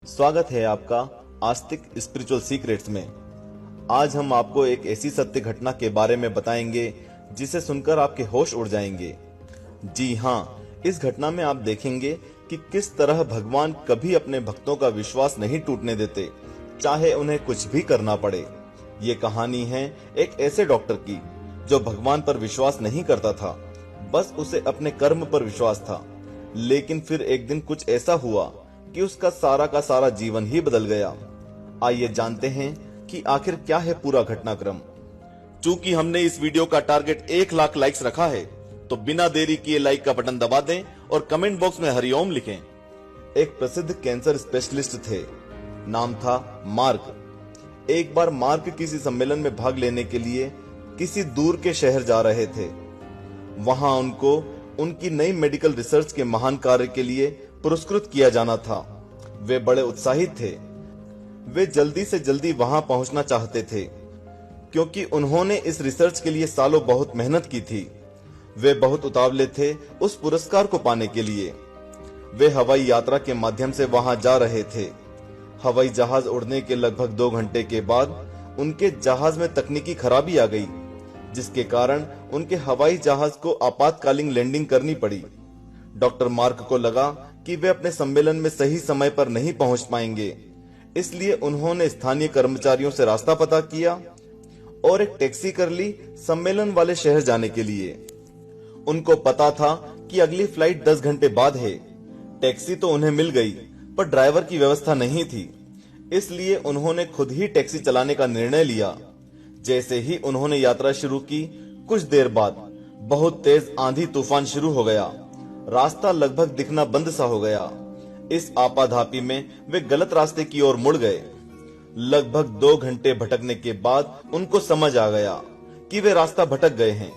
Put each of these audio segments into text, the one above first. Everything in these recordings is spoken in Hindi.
स्वागत है आपका आस्तिक स्पिरिचुअल सीक्रेट्स में। आज हम आपको एक ऐसी सत्य घटना के बारे में बताएंगे जिसे सुनकर आपके होश उड़ जाएंगे। जी हाँ, इस घटना में आप देखेंगे कि किस तरह भगवान कभी अपने भक्तों का विश्वास नहीं टूटने देते, चाहे उन्हें कुछ भी करना पड़े। ये कहानी है एक ऐसे डॉक्टर की जो भगवान पर विश्वास नहीं करता था, बस उसे अपने कर्म पर विश्वास था। लेकिन फिर एक दिन कुछ ऐसा हुआ कि उसका सारा का सारा जीवन ही बदल गया। आइए जानते हैं कि आखिर क्या है पूरा घटनाक्रम। चूंकि हमने इस वीडियो का टारगेट 1 लाख लाइक्स रखा है, तो बिना देरी किए लाइक का बटन दबा दें और कमेंट बॉक्स में हरिओम लिखें। एक प्रसिद्ध कैंसर स्पेशलिस्ट थे, नाम था मार्क। एक बार मार्क किसी सम्मेलन में भाग लेने के लिए किसी दूर के शहर जा रहे थे। वहां उनको उनकी नई मेडिकल रिसर्च के महान कार्य के लिए पुरस्कृत किया जाना था। वे बड़े उत्साहित थे। वे जल्दी से जल्दी वहां पहुंचना चाहते थे, क्योंकि उन्होंने इस रिसर्च के लिए सालों बहुत मेहनत की थी। वे बहुत उतावले थे उस पुरस्कार को पाने के लिए। वे हवाई यात्रा के माध्यम से वहां जा रहे थे। हवाई जहाज उड़ने के लगभग 2 घंटे के बाद उनके जहाज में तकनीकी खराबी आ गई, जिसके कारण उनके हवाई जहाज को आपातकालीन लैंडिंग करनी पड़ी। डॉक्टर मार्क को लगा कि वे अपने सम्मेलन में सही समय पर नहीं पहुंच पाएंगे, इसलिए उन्होंने स्थानीय कर्मचारियों से रास्ता पता किया और एक टैक्सी कर ली सम्मेलन वाले शहर जाने के लिए। उनको पता था कि अगली फ्लाइट 10 घंटे बाद है। टैक्सी तो उन्हें मिल गई, पर ड्राइवर की व्यवस्था नहीं थी, इसलिए उन्होंने खुद ही टैक्सी चलाने का निर्णय लिया। जैसे ही उन्होंने यात्रा शुरू की, कुछ देर बाद बहुत तेज आंधी तूफान शुरू हो गया। रास्ता लगभग दिखना बंद सा हो गया। इस आपाधापी में वे गलत रास्ते की ओर मुड़ गए। लगभग 2 घंटे भटकने के बाद उनको समझ आ गया कि वे रास्ता भटक गए हैं।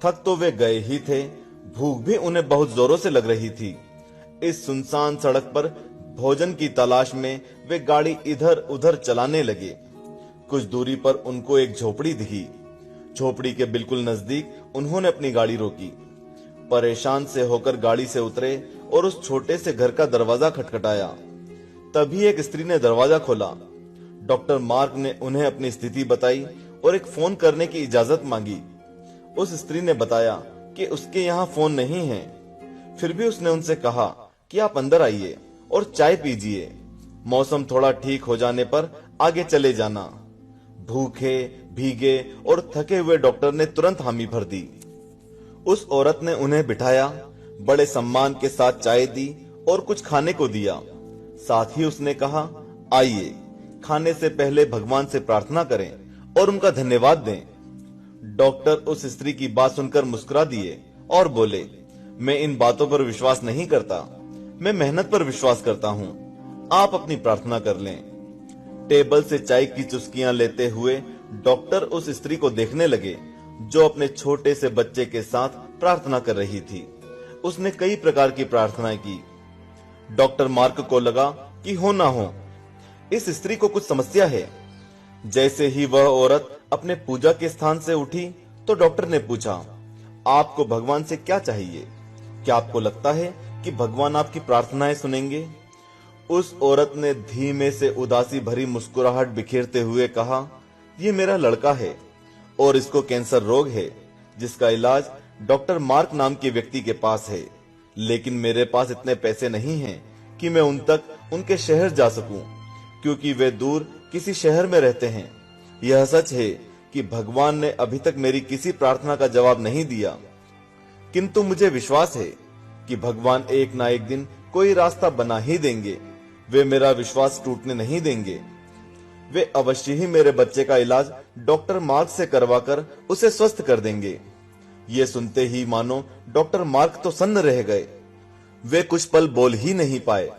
थक तो वे गए ही थे, भूख भी उन्हें बहुत जोरों से लग रही थी। इस सुनसान सड़क पर भोजन की तलाश में वे गाड़ी इधर उधर चलाने लगे। कुछ दूरी पर उनको एक झोपड़ी दिखी। झोपड़ी के बिल्कुल नजदीक उन्होंने अपनी गाड़ी रोकी। परेशान से होकर गाड़ी से उतरे और उस छोटे से घर का दरवाजा खटखटाया। तभी एक स्त्री ने दरवाजा खोला। डॉक्टर मार्क ने उन्हें अपनी स्थिति बताई और एक फोन करने की इजाजत मांगी। उस स्त्री ने बताया कि उसके यहाँ फोन नहीं है। फिर भी उसने उनसे कहा कि आप अंदर आइए और चाय पीजिए। मौसम थोड़ा ठीक हो जाने पर आगे चले जाना। भूखे, भीगे और थके हुए डॉक्टर ने तुरंत हामी भर दी। उस औरत ने उन्हें बिठाया, बड़े सम्मान के साथ चाय दी और कुछ खाने को दिया। साथ ही उसने कहा, आइए, खाने से पहले भगवान से प्रार्थना करें और उनका धन्यवाद दें। डॉक्टर उस स्त्री की बात सुनकर मुस्कुरा दिए और बोले, मैं इन बातों पर विश्वास नहीं करता, मैं मेहनत पर विश्वास करता हूँ। आप अपनी प्रार्थना कर लें। टेबल से चाय की चुस्कियां लेते हुए डॉक्टर उस स्त्री को देखने लगे जो अपने छोटे से बच्चे के साथ प्रार्थना कर रही थी। उसने कई प्रकार की प्रार्थनाएं की। डॉक्टर मार्क को लगा कि हो ना हो, इस स्त्री को कुछ समस्या है। जैसे ही वह औरत अपने पूजा के स्थान से उठी, तो डॉक्टर ने पूछा, आपको भगवान से क्या चाहिए? क्या आपको लगता है कि भगवान आपकी प्रार्थनाएं सुनेंगे? उस औरत ने धीमे से उदासी भरी मुस्कुराहट बिखेरते हुए कहा, ये मेरा लड़का है और इसको कैंसर रोग है, जिसका इलाज डॉक्टर मार्क नाम के व्यक्ति के पास है। लेकिन मेरे पास इतने पैसे नहीं हैं कि मैं उन तक उनके शहर जा सकूं, क्योंकि वे दूर किसी शहर में रहते हैं। यह सच है कि भगवान ने अभी तक मेरी किसी प्रार्थना का जवाब नहीं दिया, किंतु मुझे विश्वास है कि भगवान एक ना एक दिन कोई रास्ता बना ही देंगे। वे मेरा विश्वास टूटने नहीं देंगे। वे अवश्य ही मेरे बच्चे का इलाज डॉक्टर मार्क से करवाकर उसे स्वस्थ कर देंगे। ये सुनते ही मानो डॉक्टर मार्क तो सन्न रह गए। वे कुछ पल बोल ही नहीं पाए।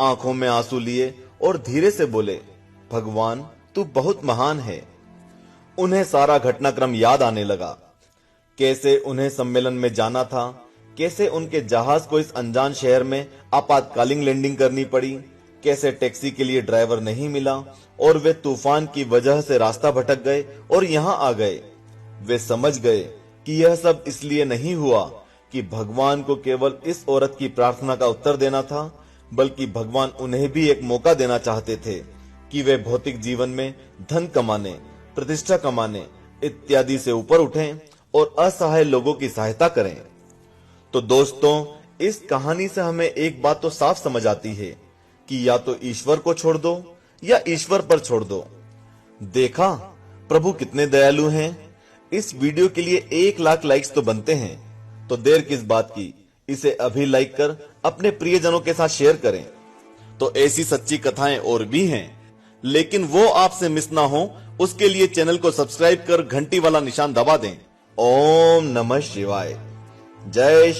आंखों में आंसू लिए और धीरे से बोले, भगवान तू बहुत महान है। उन्हें सारा घटनाक्रम याद आने लगा। कैसे उन्हें सम्मेलन में जाना था, कैसे उनके जहाज को इस अनजान शहर में आपातकालीन लैंडिंग करनी पड़ी, कैसे टैक्सी के लिए ड्राइवर नहीं मिला और वे तूफान की वजह से रास्ता भटक गए और यहाँ आ गए। वे समझ गए कि यह सब इसलिए नहीं हुआ कि भगवान को केवल इस औरत की प्रार्थना का उत्तर देना था, बल्कि भगवान उन्हें भी एक मौका देना चाहते थे कि वे भौतिक जीवन में धन कमाने, प्रतिष्ठा कमाने इत्यादि से ऊपर उठें और असहाय लोगों की सहायता करें। तो दोस्तों, इस कहानी से हमें एक बात तो साफ समझ आती है कि या तो ईश्वर को छोड़ दो या ईश्वर पर छोड़ दो। देखा प्रभु कितने दयालु हैं। इस वीडियो के लिए 1 लाख लाइक्स तो बनते हैं, तो देर किस बात की, इसे अभी लाइक कर अपने प्रियजनों के साथ शेयर करें। तो ऐसी सच्ची कथाएं और भी हैं, लेकिन वो आपसे मिस ना हो उसके लिए चैनल को सब्सक्राइब कर घंटी वाला निशान दबा दें। ओम नमः शिवाय। जय